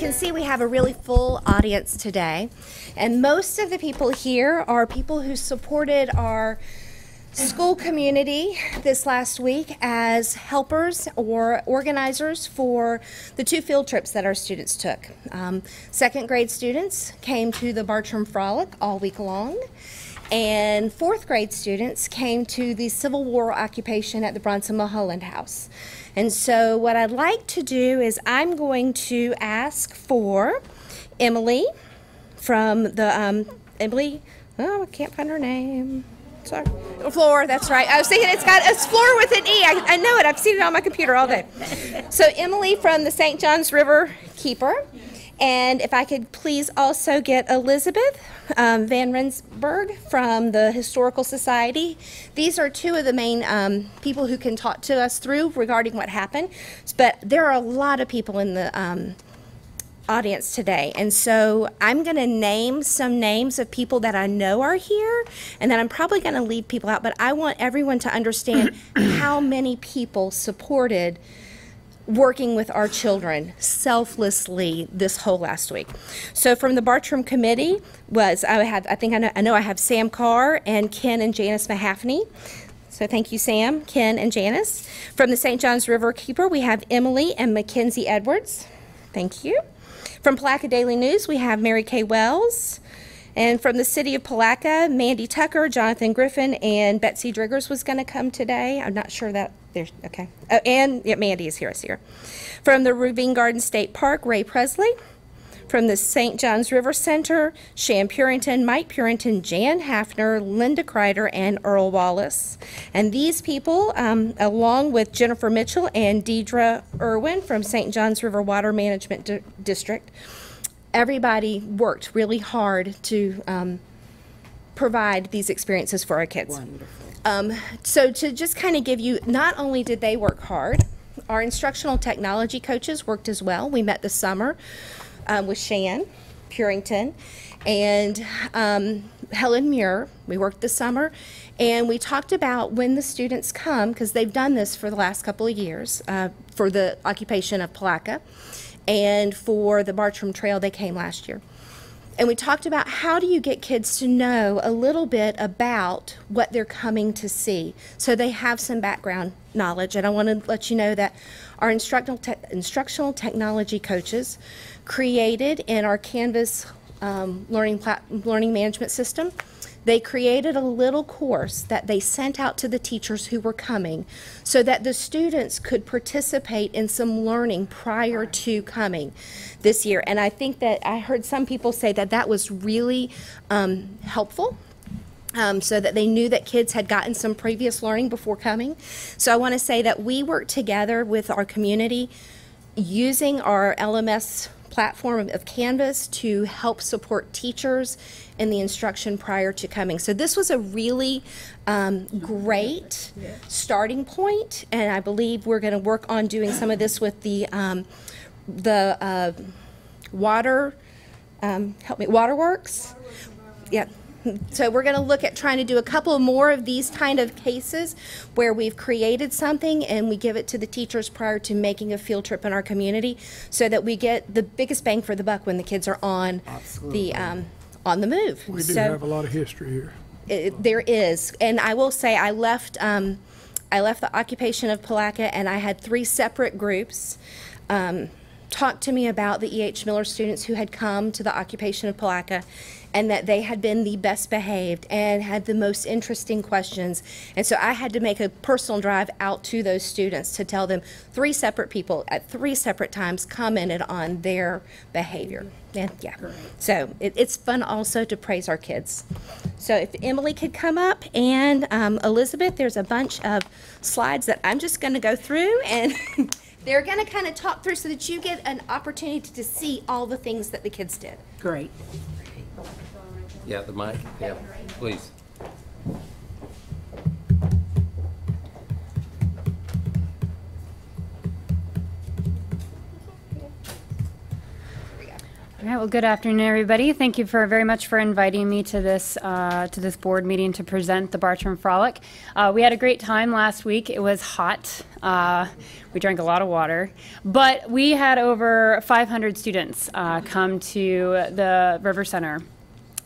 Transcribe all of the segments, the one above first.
can see, we have a really full audience today, and most of the people here are people who supported our school community this last week as helpers or organizers for the 2 field trips that our students took. Second grade students came to the Bartram Frolic all week long, and 4th grade students came to the Civil War occupation at the Bronson-Mulholland House. And so what I'd like to do is I'm going to ask for Emily from the, oh, I can't find her name. Sorry. Floor, that's right. I was thinking it's Floor with an E. I know it. I've seen it on my computer all day. So Emily from the St. Johns River Keeper. And if I could please also get Elizabeth Van Rensburg from the Historical Society. These are 2 of the main people who can talk to us through regarding what happened. But there are a lot of people in the audience today, and so I'm going to name some names of people that I know are here, and then I'm probably going to leave people out, but I want everyone to understand how many people supported working with our children selflessly this whole last week. So from the Bartram committee I know I have Sam Carr and Ken and Janice Mahaffney. So thank you, Sam, Ken, and Janice. From the St. Johns River Keeper, we have Emily and Mackenzie Edwards. Thank you. From Palatka Daily News, we have Mary Kay Wells. And from the City of Palatka, Mandy Tucker, Jonathan Griffin, and Betsy Driggers was going to come today. I'm not sure that there's, okay. Oh, and yeah, Mandy is here, I see her. From the Ravine Garden State Park, Ray Presley. From the St. Johns River Center, Shan Purington, Mike Purington, Jan Hafner, Linda Kreider, and Earl Wallace. And these people, along with Jennifer Mitchell and Deidre Irwin from St. Johns River Water Management District, everybody worked really hard to provide these experiences for our kids. Wonderful. So to just kind of give you, not only did they work hard, our instructional technology coaches worked as well. We met this summer with Shan Purington and Helen Muir. We worked this summer, and we talked about when the students come, because they've done this for the last couple of years for the occupation of Palatka, and for the Bartram Trail they came last year. And we talked about how do you get kids to know a little bit about what they're coming to see, so they have some background knowledge. And I want to let you know that our instructional technology coaches created in our Canvas learning management system, they created a little course that they sent out to the teachers who were coming so that the students could participate in some learning prior to coming this year. And I think that I heard some people say that that was really helpful. So that they knew that kids had gotten some previous learning before coming. So I want to say that we worked together with our community using our LMS platform of Canvas to help support teachers in the instruction prior to coming. So this was a really great starting point, and I believe we're going to work on doing some of this with the Waterworks. Yeah. So we're going to look at trying to do a couple more of these kind of cases where we've created something and we give it to the teachers prior to making a field trip in our community, so that we get the biggest bang for the buck when the kids are on the move. We do have a lot of history here. There is, and I will say I left the occupation of Palatka, and I had 3 separate groups talk to me about the E.H. Miller students who had come to the occupation of Palatka, and that they had been the best behaved and had the most interesting questions. And so I had to make a personal drive out to those students to tell them 3 separate people at 3 separate times commented on their behavior. And yeah, so it's fun also to praise our kids. So if Emily could come up, and Elizabeth, there's a bunch of slides that I'm just going to go through, and they're going to kind of talk through so that you get an opportunity to see all the things that the kids did. Great. Yeah, the mic. Yeah, please. All right, well, good afternoon, everybody. Thank you very much for inviting me to this board meeting to present the Bartram Frolic. We had a great time last week. It was hot. We drank a lot of water, but we had over 500 students come to the River Center.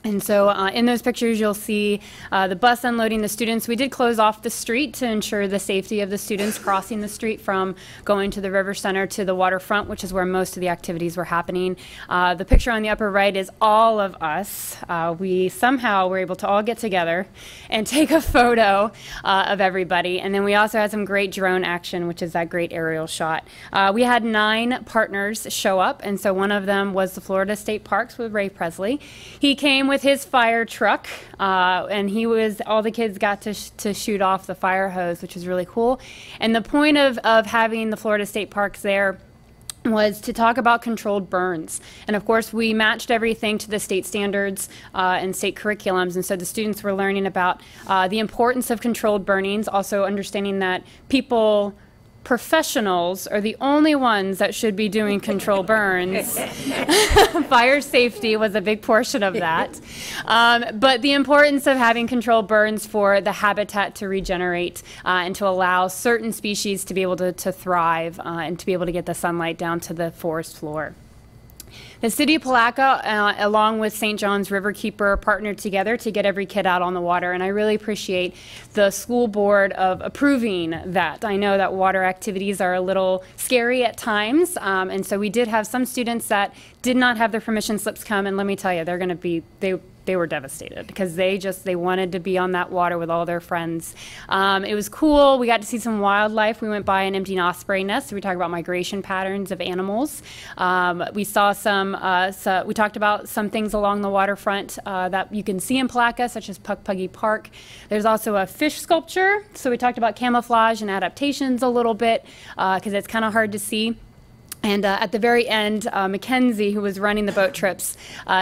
And so in those pictures, you'll see the bus unloading the students. We did close off the street to ensure the safety of the students crossing the street from going to the River Center to the waterfront, which is where most of the activities were happening. The picture on the upper right is all of us. We somehow were able to all get together and take a photo of everybody. And then we also had some great drone action, which is that great aerial shot. We had 9 partners show up, and so one of them was the Florida State Parks with Ray Presley. He came with his fire truck, and all the kids got to shoot off the fire hose, which was really cool. And the point of having the Florida State Parks there was to talk about controlled burns. And of course, we matched everything to the state standards and state curriculums, and so the students were learning about the importance of controlled burnings, also understanding that professionals are the only ones that should be doing control burns. Fire safety was a big portion of that. But the importance of having controlled burns for the habitat to regenerate and to allow certain species to be able to thrive and to be able to get the sunlight down to the forest floor. The city of Palatka, along with St. John's Riverkeeper, partnered together to get every kid out on the water, and I really appreciate the school board of approving that. I know that water activities are a little scary at times, and so we did have some students that did not have their permission slips come, and let me tell you, they're going to be, they were devastated because they wanted to be on that water with all their friends. It was cool. We got to see some wildlife. We went by an empty osprey nest. So we talked about migration patterns of animals. We saw we talked about some things along the waterfront that you can see in Palatka, such as Puggy Park. There's also a fish sculpture. So we talked about camouflage and adaptations a little bit because it's kind of hard to see. And at the very end, Mackenzie, who was running the boat trips,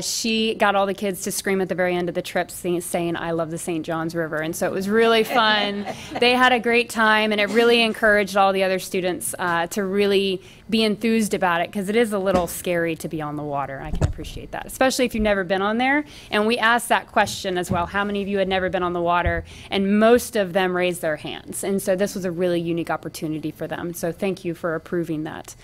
she got all the kids to scream at the very end of the trip saying, "I love the St. John's River." And so it was really fun. They had a great time, and it really encouraged all the other students to really be enthused about it, because it is a little scary to be on the water. I can appreciate that, especially if you've never been on there. And we asked that question as well, how many of you had never been on the water? And most of them raised their hands. And so this was a really unique opportunity for them. So thank you for approving that.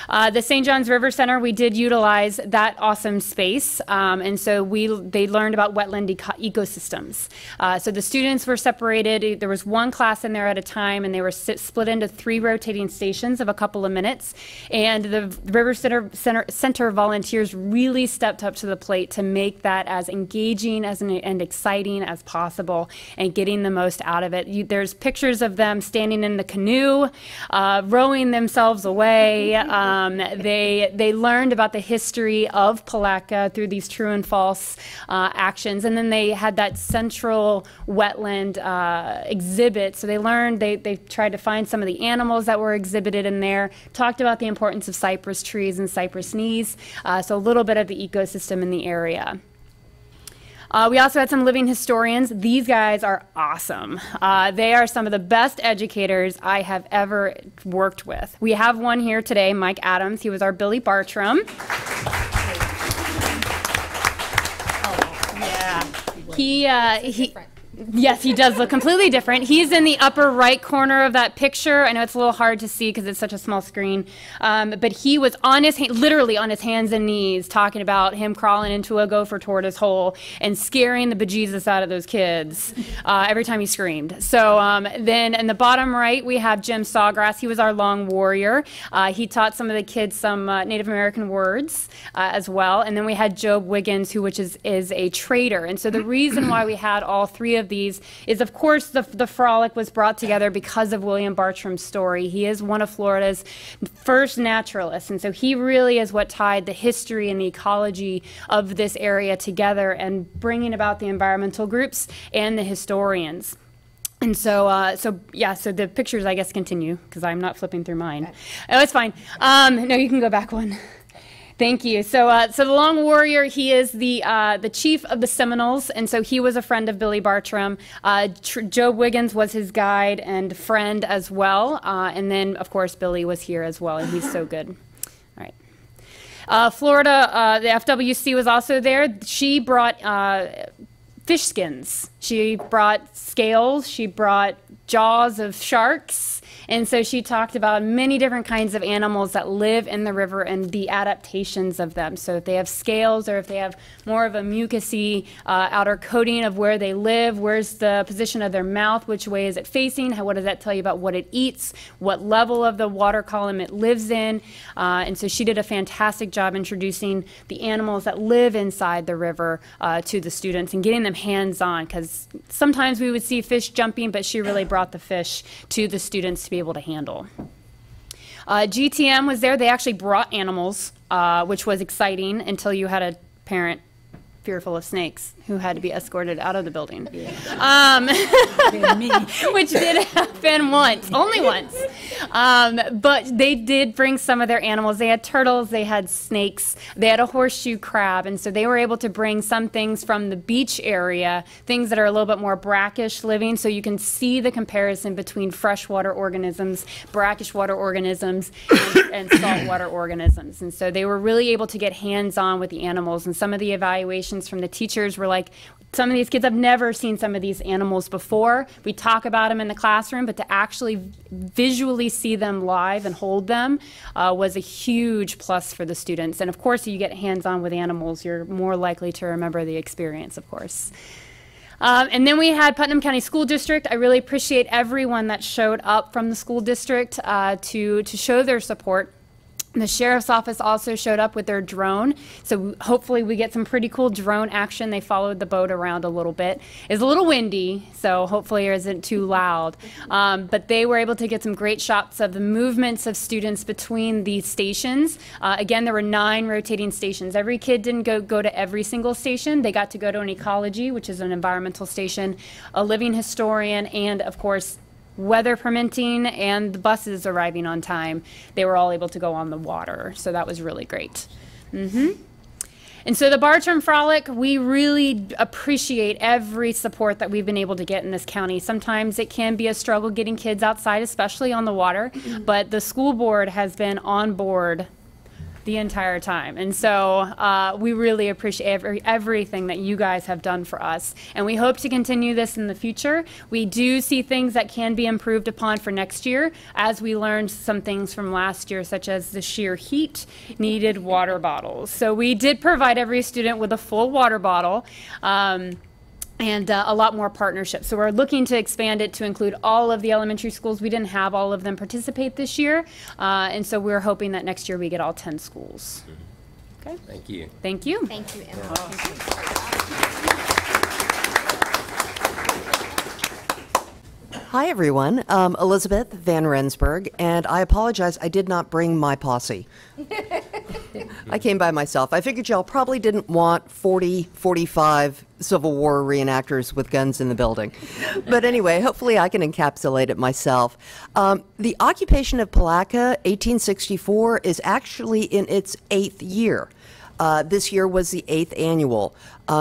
The St. John's River Center, we did utilize that awesome space, and so they learned about wetland ecosystems. So the students were separated. There was one class in there at a time, and they were split into 3 rotating stations of a couple of minutes. And the River Center volunteers really stepped up to the plate to make that as engaging and exciting as possible, and getting the most out of it. There's pictures of them standing in the canoe, rowing themselves away. They learned about the history of Palatka through these true and false actions, and then they had that central wetland exhibit. So they tried to find some of the animals that were exhibited in there, talked about the importance of cypress trees and cypress knees, so a little bit of the ecosystem in the area. We also had some living historians. These guys are awesome. They are some of the best educators I have ever worked with. We have one here today, Mike Adams. He was our Billy Bartram. Yes, he does look completely different. He's in the upper right corner of that picture. I know it's a little hard to see because it's such a small screen, but he was on literally on his hands and knees, talking about him crawling into a gopher tortoise hole and scaring the bejesus out of those kids every time he screamed. So then in the bottom right, we have Jim Sawgrass. He was our long warrior. He taught some of the kids some Native American words as well. And then we had Job Wiggins, which is a trader. And so the reason why we had all 3 of these is, of course, the Frolic was brought together because of William Bartram's story. He is one of Florida's first naturalists, and so he really is what tied the history and the ecology of this area together, and bringing about the environmental groups and the historians. And so, so the pictures, I guess, continue, because I'm not flipping through mine. Oh, it's fine. No, you can go back one. Thank you. So, so the Long Warrior, he is the chief of the Seminoles, and so he was a friend of Billy Bartram. Job Wiggins was his guide and friend as well, and then, of course, Billy was here as well, and he's so good. All right. Florida, the FWC was also there. She brought fish skins. She brought scales. She brought jaws of sharks. And so she talked about many different kinds of animals that live in the river and the adaptations of them. So if they have scales or if they have more of a mucousy outer coating of where they live, where's the position of their mouth, which way is it facing, what does that tell you about what it eats, what level of the water column it lives in. And so she did a fantastic job introducing the animals that live inside the river to the students and getting them hands-on, because sometimes we would see fish jumping, but she really brought the fish to the students to be able to handle. GTM was there. They actually brought animals, which was exciting until you had a parent fearful of snakes who had to be escorted out of the building. Which did happen once, only once. But they did bring some of their animals. They had turtles, they had snakes, they had a horseshoe crab, and so they were able to bring some things from the beach area, things that are a little bit more brackish living, so you can see the comparison between freshwater organisms, brackish water organisms, and saltwater organisms. And so they were really able to get hands-on with the animals, and some of the evaluations from the teachers were like, some of these kids have never seen some of these animals before. We talk about them in the classroom, but to actually visually see them live and hold them was a huge plus for the students. And of course, if you get hands-on with animals, you're more likely to remember the experience, of course. And then we had Putnam County School District. I really appreciate everyone that showed up from the school district to show their support. The sheriff's office also showed up with their drone, so hopefully we get some pretty cool drone action. They followed the boat around a little bit. It's a little windy, so hopefully it isn't too loud. But they were able to get some great shots of the movements of students between the stations. Again, there were 9 rotating stations. Every kid didn't go to every single station. They got to go to an ecology, which is an environmental station, a living historian, and of course, weather permitting and the buses arriving on time, they were all able to go on the water. So that was really great. And so the Bartram Frolic, we really appreciate every support that we've been able to get in this county. Sometimes it can be a struggle getting kids outside, especially on the water, but the school board has been on board the entire time. And so we really appreciate everything that you guys have done for us. And we hope to continue this in the future. We do see things that can be improved upon for next year, as we learned some things from last year, such as the sheer heat needed water bottles. So we did provide every student with a full water bottle. And a lot more partnerships. So we're looking to expand it to include all of the elementary schools. We didn't have all of them participate this year, and so we're hoping that next year we get all 10 schools. Okay. Thank you. Thank you. Thank you, Emma. Hi, everyone. Elizabeth Van Rensburg, and I apologize, I did not bring my posse. I came by myself. I figured y'all probably didn't want 40, 45 Civil War reenactors with guns in the building. But anyway, hopefully I can encapsulate it myself. The occupation of Palatka, 1864, is actually in its 8th year. This year was the 8th annual.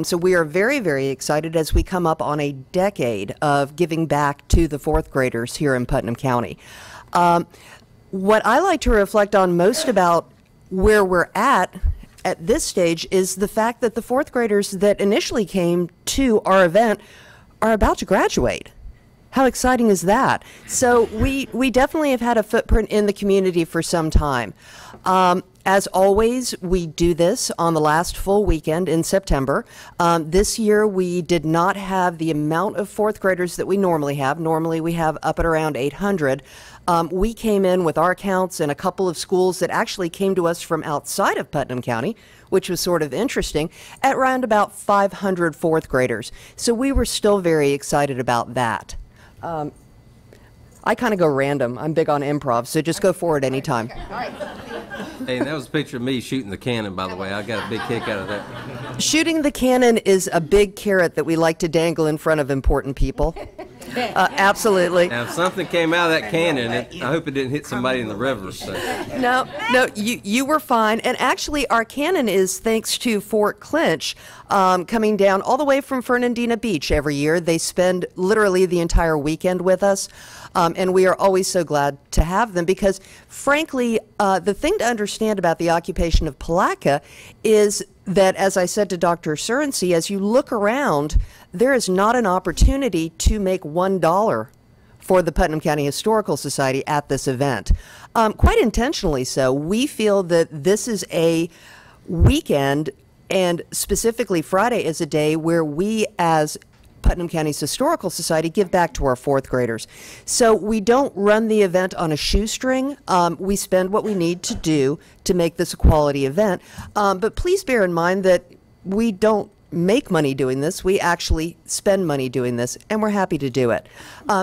So we are very, very excited as we come up on a decade of giving back to the 4th graders here in Putnam County. What I like to reflect on most about where we're at this stage is the fact that the 4th graders that initially came to our event are about to graduate. How exciting is that? So we definitely have had a footprint in the community for some time. As always, we do this on the last full weekend in September. This year, we did not have the amount of 4th graders that we normally have. Normally, we have up at around 800. We came in with our counts and a couple of schools that actually came to us from outside of Putnam County, which was sort of interesting, at around about 500 4th graders. So we were still very excited about that. I kind of go random. I'm big on improv, so just go for it anytime. Hey, that was a picture of me shooting the cannon, by the way. I got a big kick out of that. Shooting the cannon is a big carrot that we like to dangle in front of important people. Absolutely. Now, if something came out of that cannon, I hope it didn't hit somebody in the river. So. No, you were fine. And actually, our cannon is thanks to Fort Clinch coming down all the way from Fernandina Beach every year. They spend literally the entire weekend with us. And we are always so glad to have them because, frankly, The thing to understand about the occupation of Palatka is that, as I said to Dr. Surrency, as you look around, there is not an opportunity to make $1 for the Putnam County Historical Society at this event. Quite intentionally so. We feel that this is a weekend, and specifically Friday is a day where we as Putnam County's Historical Society give back to our fourth graders. So we don't run the event on a shoestring. We spend what we need to do to make this a quality event. But please bear in mind that we don't make money doing this. We actually spend money doing this, and we're happy to do it.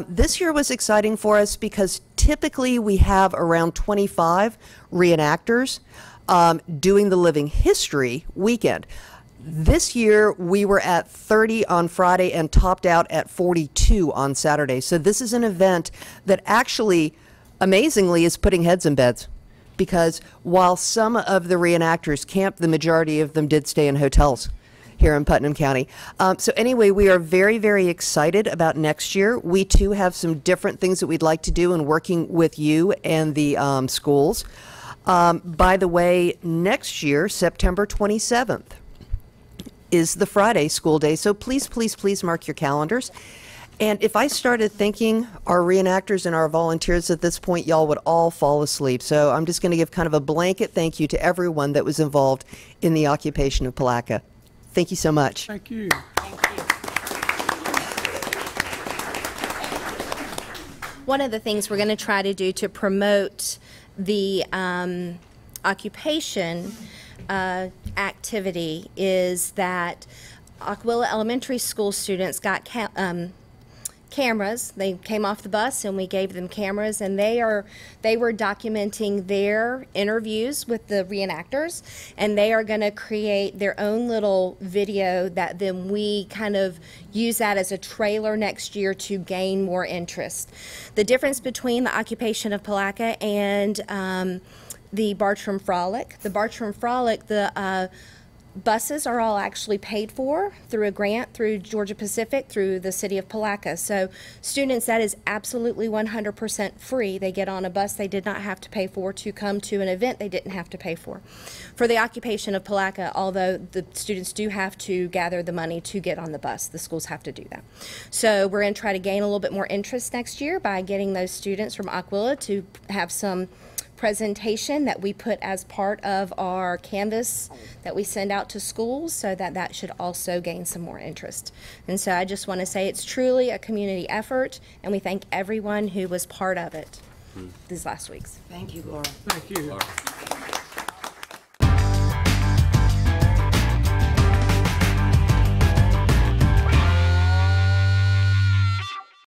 This year was exciting for us because typically we have around 25 reenactors doing the Living History weekend. This year, we were at 30 on Friday and topped out at 42 on Saturday. So this is an event that actually, amazingly, is putting heads in beds. Because while some of the reenactors camped, the majority of them did stay in hotels here in Putnam County. So anyway, we are very, very excited about next year. We, too, have some different things that we'd like to do in working with you and the schools. By the way, next year, September 27th, is the Friday school day, so please, please, please mark your calendars. And if I started thanking our reenactors and our volunteers at this point, y'all would all fall asleep. So I'm just going to give kind of a blanket thank you to everyone that was involved in the occupation of Palatka. Thank you so much. Thank you. One of the things we're going to try to do to promote the occupation activity is that Aquilla Elementary School students got cameras. They came off the bus and we gave them cameras, and they were documenting their interviews with the reenactors, and they are going to create their own little video that then we kind of use that as a trailer next year to gain more interest. The difference between the occupation of Palatka and the Bartram Frolic. The Bartram Frolic, the buses are all actually paid for through a grant through Georgia Pacific, through the city of Palatka. So students, that is absolutely 100% free. They get on a bus they did not have to pay for to come to an event they didn't have to pay for. For the occupation of Palatka, although the students do have to gather the money to get on the bus, the schools have to do that. So we're going to try to gain a little bit more interest next year by getting those students from Aquilla to have some presentation that we put as part of our canvas that we send out to schools, so that should also gain some more interest. And so I just want to say it's truly a community effort, and we thank everyone who was part of it these last weeks. Thank you, Laura. Thank you.